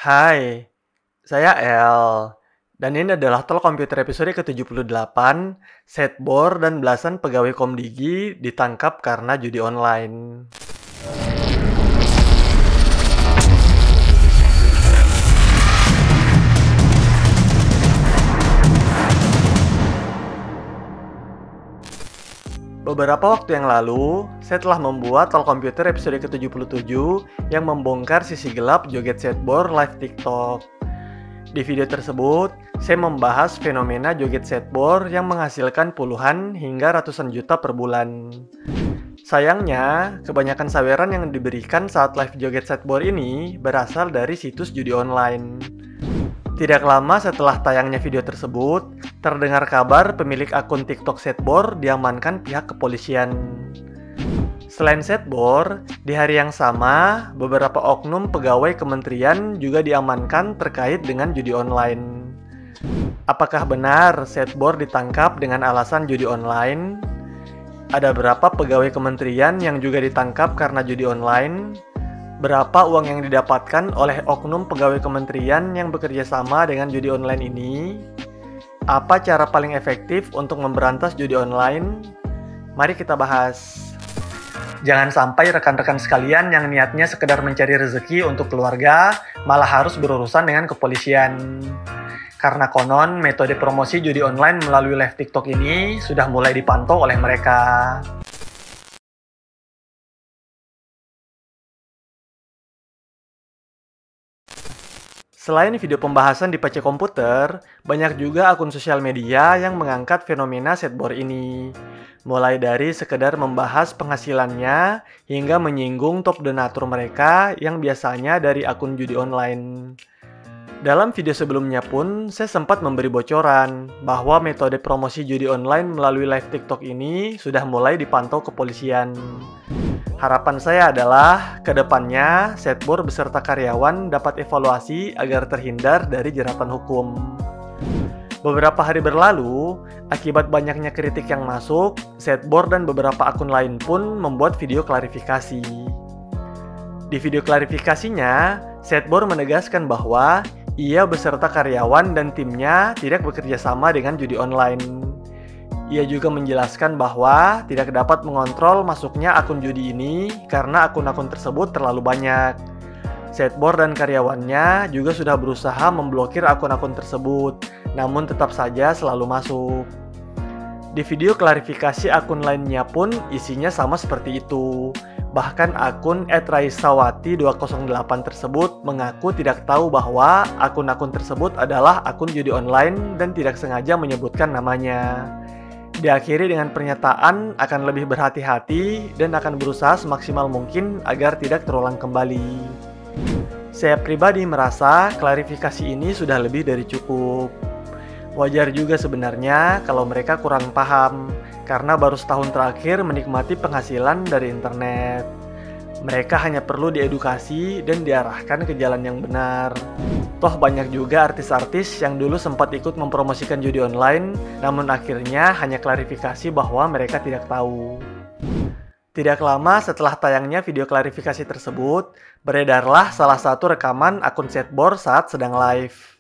Hai, saya El. Dan ini adalah Talk Komputer episode ke-78, Setbor dan belasan pegawai Komdigi ditangkap karena judi online. Beberapa waktu yang lalu, saya telah membuat Talk Komputer episode ke-77 yang membongkar sisi gelap joget setbor live TikTok. Di video tersebut, saya membahas fenomena joget setbor yang menghasilkan puluhan hingga ratusan juta per bulan. Sayangnya, kebanyakan saweran yang diberikan saat live joget setbor ini berasal dari situs judi online. Tidak lama setelah tayangnya video tersebut, terdengar kabar pemilik akun TikTok setbor diamankan pihak kepolisian. Selain setbor, di hari yang sama, beberapa oknum pegawai kementerian juga diamankan terkait dengan judi online. Apakah benar setbor ditangkap dengan alasan judi online? Ada berapa pegawai kementerian yang juga ditangkap karena judi online? Berapa uang yang didapatkan oleh oknum pegawai kementerian yang bekerja sama dengan judi online ini? Apa cara paling efektif untuk memberantas judi online? Mari kita bahas. Jangan sampai rekan-rekan sekalian yang niatnya sekedar mencari rezeki untuk keluarga malah harus berurusan dengan kepolisian. Karena konon metode promosi judi online melalui live TikTok ini sudah mulai dipantau oleh mereka. Selain video pembahasan di PC komputer, banyak juga akun sosial media yang mengangkat fenomena setbor ini. Mulai dari sekedar membahas penghasilannya, hingga menyinggung top donatur mereka yang biasanya dari akun judi online. Dalam video sebelumnya pun, saya sempat memberi bocoran bahwa metode promosi judi online melalui live TikTok ini sudah mulai dipantau kepolisian. Harapan saya adalah, ke depannya, setbor beserta karyawan dapat evaluasi agar terhindar dari jeratan hukum. Beberapa hari berlalu, akibat banyaknya kritik yang masuk, setbor dan beberapa akun lain pun membuat video klarifikasi. Di video klarifikasinya, setbor menegaskan bahwa ia beserta karyawan dan timnya tidak bekerja sama dengan judi online. Ia juga menjelaskan bahwa tidak dapat mengontrol masuknya akun judi ini karena akun-akun tersebut terlalu banyak. Setbor dan karyawannya juga sudah berusaha memblokir akun-akun tersebut, namun tetap saja selalu masuk. Di video klarifikasi akun lainnya pun isinya sama seperti itu. Bahkan akun @raisawati208 tersebut mengaku tidak tahu bahwa akun-akun tersebut adalah akun judi online dan tidak sengaja menyebutkan namanya. Diakhiri dengan pernyataan akan lebih berhati-hati dan akan berusaha semaksimal mungkin agar tidak terulang kembali. Saya pribadi merasa klarifikasi ini sudah lebih dari cukup. Wajar juga sebenarnya kalau mereka kurang paham, karena baru setahun terakhir menikmati penghasilan dari internet. Mereka hanya perlu diedukasi dan diarahkan ke jalan yang benar. Toh banyak juga artis-artis yang dulu sempat ikut mempromosikan judi online, namun akhirnya hanya klarifikasi bahwa mereka tidak tahu. Tidak lama setelah tayangnya video klarifikasi tersebut, beredarlah salah satu rekaman akun setbor saat sedang live.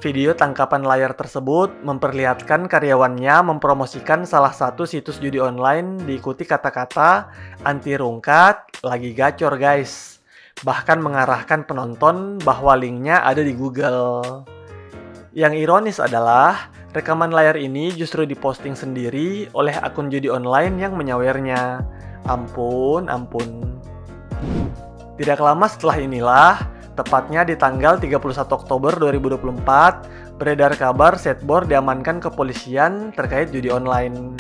Video tangkapan layar tersebut memperlihatkan karyawannya mempromosikan salah satu situs judi online diikuti kata-kata anti rungkat, lagi gacor guys. Bahkan mengarahkan penonton bahwa linknya ada di Google. Yang ironis adalah, rekaman layar ini justru diposting sendiri oleh akun judi online yang menyawernya. Ampun. Tidak lama setelah inilah, tepatnya di tanggal 31 Oktober 2024, beredar kabar setbor diamankan kepolisian terkait judi online.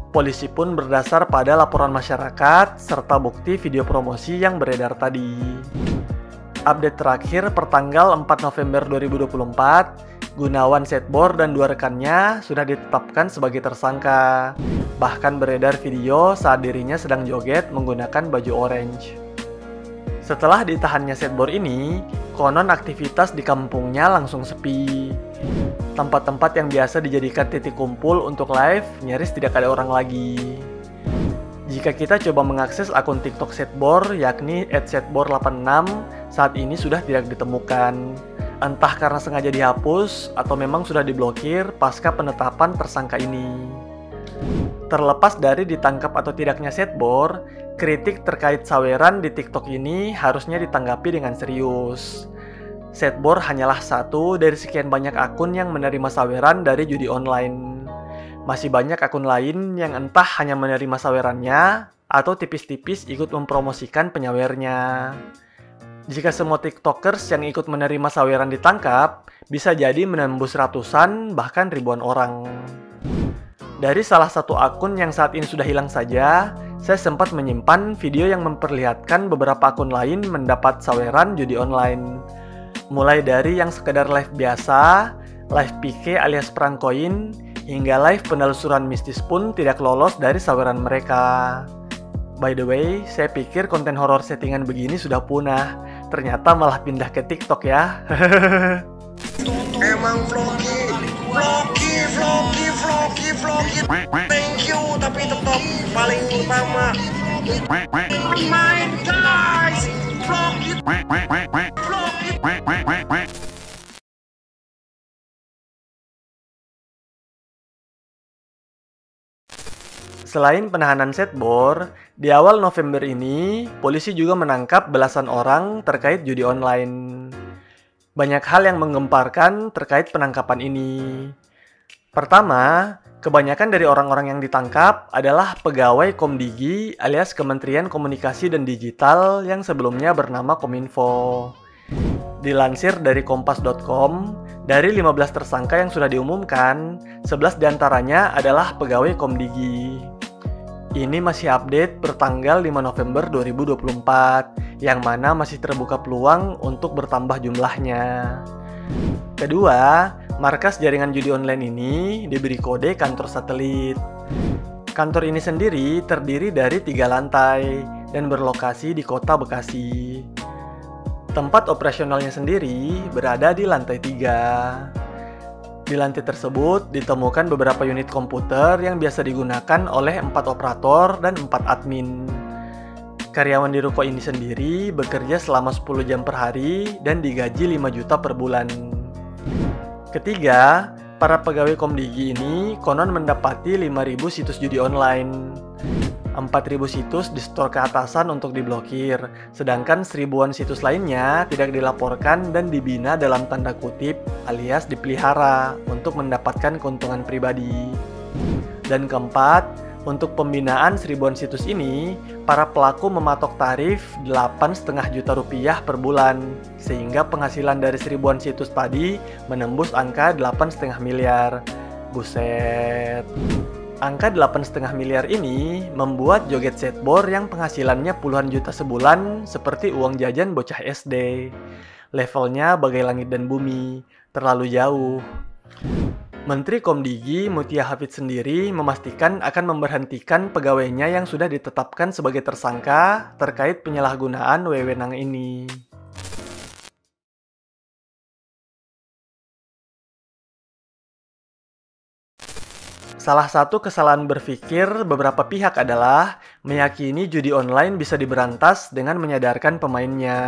Polisi pun berdasar pada laporan masyarakat serta bukti video promosi yang beredar tadi. Update terakhir pertanggal 4 November 2024, Gunawan setbor dan 2 rekannya sudah ditetapkan sebagai tersangka. Bahkan beredar video saat dirinya sedang joget menggunakan baju orange. Setelah ditahannya setbor ini, konon aktivitas di kampungnya langsung sepi. Tempat-tempat yang biasa dijadikan titik kumpul untuk live nyaris tidak ada orang lagi. Jika kita coba mengakses akun TikTok Setbor, yakni @setbor86, saat ini sudah tidak ditemukan. Entah karena sengaja dihapus atau memang sudah diblokir pasca penetapan tersangka ini. Terlepas dari ditangkap atau tidaknya Setbor, kritik terkait saweran di TikTok ini harusnya ditanggapi dengan serius. Setbor hanyalah satu dari sekian banyak akun yang menerima saweran dari judi online. Masih banyak akun lain yang entah hanya menerima sawerannya atau tipis-tipis ikut mempromosikan penyawernya. Jika semua TikTokers yang ikut menerima saweran ditangkap, bisa jadi menembus ratusan bahkan ribuan orang. Dari salah satu akun yang saat ini sudah hilang saja, saya sempat menyimpan video yang memperlihatkan beberapa akun lain mendapat saweran judi online. Mulai dari yang sekedar live biasa, live PK alias perang koin, hingga live penelusuran mistis pun tidak lolos dari saweran mereka. By the way, saya pikir konten horor settingan begini sudah punah. Ternyata malah pindah ke TikTok ya. Emang vlogi. Thank you, tapi tetap paling utama main guys. Vlogi. Selain penahanan Setbor, di awal November ini, polisi juga menangkap belasan orang terkait judi online. Banyak hal yang menggemparkan terkait penangkapan ini. Pertama, kebanyakan dari orang-orang yang ditangkap adalah pegawai Komdigi alias Kementerian Komunikasi dan Digital yang sebelumnya bernama Kominfo. Dilansir dari kompas.com, dari 15 tersangka yang sudah diumumkan, 11 diantaranya adalah pegawai Komdigi. Ini masih update bertanggal 5 November 2024, yang mana masih terbuka peluang untuk bertambah jumlahnya. Kedua, markas jaringan judi online ini diberi kode kantor satelit. Kantor ini sendiri terdiri dari 3 lantai dan berlokasi di kota Bekasi. Tempat operasionalnya sendiri berada di lantai 3. Di lantai tersebut ditemukan beberapa unit komputer yang biasa digunakan oleh 4 operator dan 4 admin. Karyawan di ruko ini sendiri bekerja selama 10 jam per hari dan digaji 5 juta per bulan. Ketiga, para pegawai Komdigi ini konon mendapati 5.000 situs judi online. 4.000 situs di-store ke atasan untuk diblokir, sedangkan 1000-an situs lainnya tidak dilaporkan dan dibina dalam tanda kutip alias dipelihara untuk mendapatkan keuntungan pribadi. Dan keempat, untuk pembinaan 1000-an situs ini, para pelaku mematok tarif 8,5 juta rupiah per bulan, sehingga penghasilan dari 1000-an situs tadi menembus angka 8,5 miliar. Buset. Angka 8,5 miliar ini membuat joget Setbor yang penghasilannya puluhan juta sebulan seperti uang jajan bocah SD. Levelnya bagai langit dan bumi, terlalu jauh. Menteri Komdigi Mutia Hafid sendiri memastikan akan memberhentikan pegawainya yang sudah ditetapkan sebagai tersangka terkait penyalahgunaan wewenang ini. Salah satu kesalahan berpikir beberapa pihak adalah meyakini judi online bisa diberantas dengan menyadarkan pemainnya.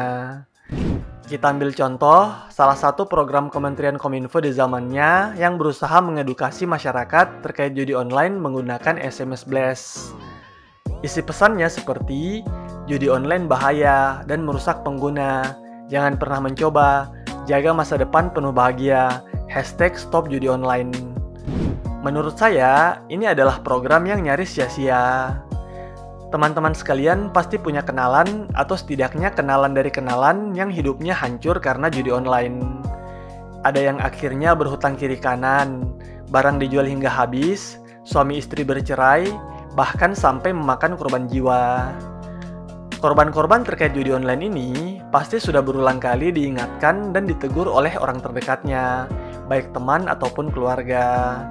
Kita ambil contoh, salah satu program Kementerian Kominfo di zamannya yang berusaha mengedukasi masyarakat terkait judi online menggunakan SMS Blast. Isi pesannya seperti, judi online bahaya dan merusak pengguna, jangan pernah mencoba, jaga masa depan penuh bahagia, #StopJudiOnline. Menurut saya, ini adalah program yang nyaris sia-sia. Teman-teman sekalian pasti punya kenalan atau setidaknya kenalan dari kenalan yang hidupnya hancur karena judi online. Ada yang akhirnya berhutang kiri kanan, barang dijual hingga habis, suami istri bercerai, bahkan sampai memakan korban jiwa. Korban-korban terkait judi online ini pasti sudah berulang kali diingatkan dan ditegur oleh orang terdekatnya, baik teman ataupun keluarga.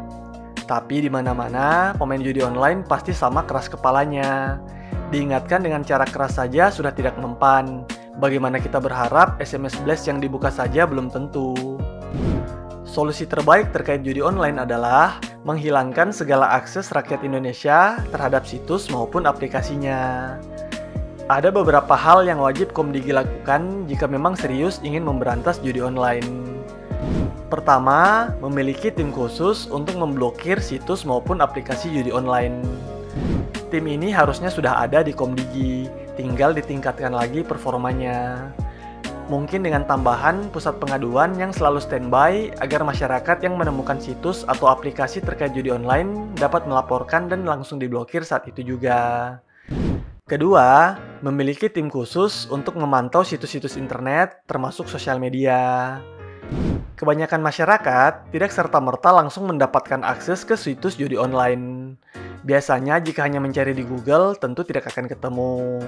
Tapi di mana-mana, pemain judi online pasti sama keras kepalanya. Diingatkan dengan cara keras saja sudah tidak mempan. Bagaimana kita berharap SMS Blast yang dibuka saja belum tentu. Solusi terbaik terkait judi online adalah menghilangkan segala akses rakyat Indonesia terhadap situs maupun aplikasinya. Ada beberapa hal yang wajib Komdigi lakukan jika memang serius ingin memberantas judi online. Pertama, memiliki tim khusus untuk memblokir situs maupun aplikasi judi online. Tim ini harusnya sudah ada di Komdigi, tinggal ditingkatkan lagi performanya. Mungkin dengan tambahan pusat pengaduan yang selalu standby agar masyarakat yang menemukan situs atau aplikasi terkait judi online dapat melaporkan dan langsung diblokir saat itu juga. Kedua, memiliki tim khusus untuk memantau situs-situs internet termasuk sosial media. Kebanyakan masyarakat tidak serta-merta langsung mendapatkan akses ke situs judi online. Biasanya jika hanya mencari di Google tentu tidak akan ketemu.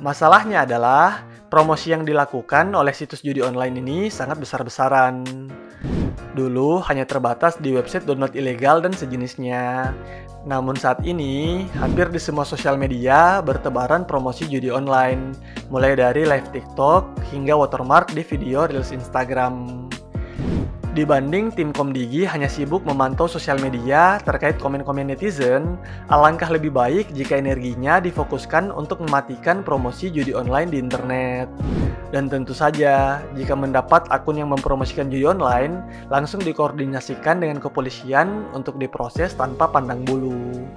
Masalahnya adalah, promosi yang dilakukan oleh situs judi online ini sangat besar-besaran. Dulu hanya terbatas di website download ilegal dan sejenisnya. Namun saat ini, hampir di semua sosial media bertebaran promosi judi online, mulai dari live TikTok hingga watermark di video Reels Instagram. Dibanding tim Komdigi hanya sibuk memantau sosial media terkait komen-komen netizen, alangkah lebih baik jika energinya difokuskan untuk mematikan promosi judi online di internet. Dan tentu saja, jika mendapat akun yang mempromosikan judi online, langsung dikoordinasikan dengan kepolisian untuk diproses tanpa pandang bulu.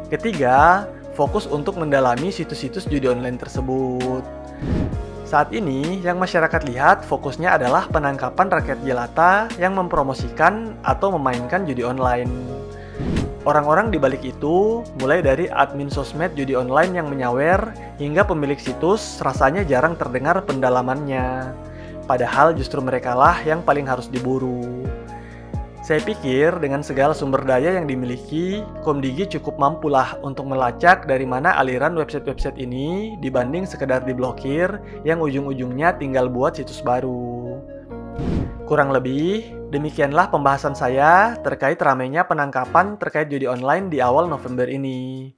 Ketiga, fokus untuk mendalami situs-situs judi online tersebut. Saat ini, yang masyarakat lihat fokusnya adalah penangkapan rakyat jelata yang mempromosikan atau memainkan judi online. Orang-orang di balik itu, mulai dari admin sosmed judi online yang menyawer, hingga pemilik situs rasanya jarang terdengar pendalamannya. Padahal justru merekalah yang paling harus diburu. Saya pikir dengan segala sumber daya yang dimiliki, Komdigi cukup mampulah untuk melacak dari mana aliran website-website ini dibanding sekedar diblokir yang ujung-ujungnya tinggal buat situs baru. Kurang lebih, demikianlah pembahasan saya terkait ramainya penangkapan terkait judi online di awal November ini.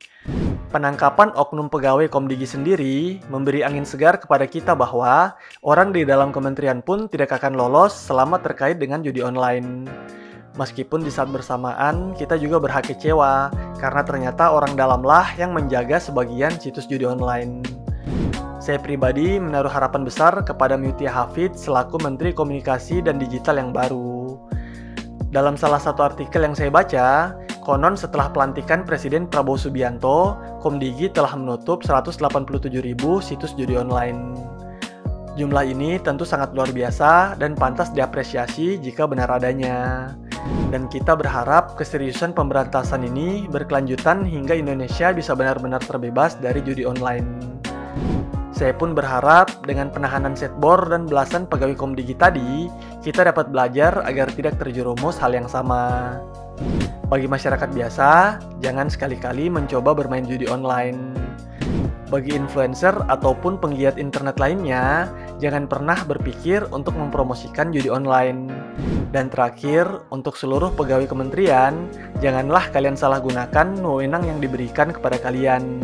Penangkapan oknum pegawai Komdigi sendiri memberi angin segar kepada kita bahwa orang di dalam kementerian pun tidak akan lolos selama terkait dengan judi online. Meskipun di saat bersamaan kita juga berhak kecewa karena ternyata orang dalamlah yang menjaga sebagian situs judi online. Saya pribadi menaruh harapan besar kepada Mutia Hafid selaku Menteri Komunikasi dan Digital yang baru. Dalam salah satu artikel yang saya baca, konon setelah pelantikan Presiden Prabowo Subianto, Komdigi telah menutup 187.000 situs judi online. Jumlah ini tentu sangat luar biasa dan pantas diapresiasi jika benar adanya. Dan kita berharap keseriusan pemberantasan ini berkelanjutan hingga Indonesia bisa benar-benar terbebas dari judi online. Saya pun berharap dengan penahanan Setbor dan belasan pegawai Komdigi tadi, kita dapat belajar agar tidak terjerumus hal yang sama. Bagi masyarakat biasa, jangan sekali-kali mencoba bermain judi online. Bagi influencer ataupun penggiat internet lainnya, jangan pernah berpikir untuk mempromosikan judi online. Dan terakhir, untuk seluruh pegawai kementerian, janganlah kalian salah gunakan wewenang yang diberikan kepada kalian.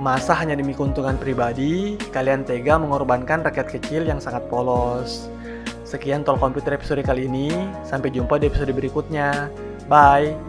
Masa hanya demi keuntungan pribadi, kalian tega mengorbankan rakyat kecil yang sangat polos. Sekian Talk Komputer episode kali ini, sampai jumpa di episode berikutnya. Bye!